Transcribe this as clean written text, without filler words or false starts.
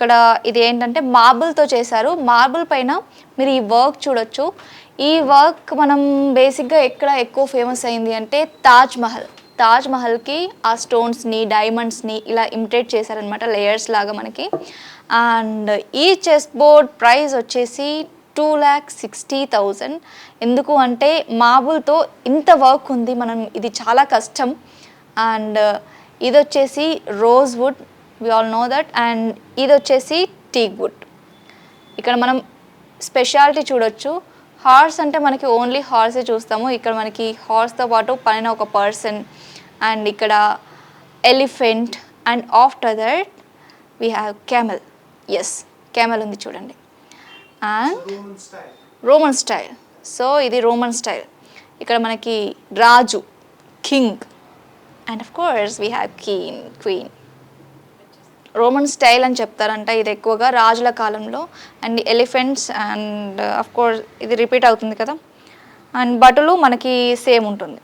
ఇక్కడ ఇది ఏంటంటే మార్బుల్తో చేశారు. మార్బుల్ పైన మీరు ఈ వర్క్ చూడొచ్చు. ఈ వర్క్ మనం బేసిక్గా ఎక్కడ ఎక్కువ ఫేమస్ అయింది అంటే తాజ్ మహల్కి ఆ స్టోన్స్ని డైమండ్స్ని ఇలా ఇమిటేట్ చేశారనమాట, లేయర్స్ లాగా మనకి. అండ్ ఈ చెస్ బోర్డ్ ప్రైస్ వచ్చేసి 2,60,000. ఎందుకు అంటే మార్బుల్తో ఇంత వర్క్ ఉంది, మనం ఇది చాలా కష్టం. అండ్ ఇది వచ్చేసి rosewood, we all know that. And ఇది వచ్చేసి టీక్ వుడ్. ఇక్కడ మనం స్పెషాలిటీ చూడొచ్చు. హార్స్ అంటే మనకి ఓన్లీ హార్సే చూస్తాము. ఇక్కడ మనకి హార్స్తో పాటు పైన ఒక పర్సన్ అండ్ ఇక్కడ elephant and after that we have camel. Yes, camel ఉంది చూడండి. And Roman style. సో ఇది రోమన్ స్టైల్. ఇక్కడ మనకి రాజు, king, and of course we have queen. Roman style అని చెప్తారంట ఇది ఎక్కువగా రాజుల కాలంలో. And elephants and of course ఇది రిపీట్ అవుతుంది కదా. అండ్ బట్టలు మనకి సేమ్ ఉంటుంది.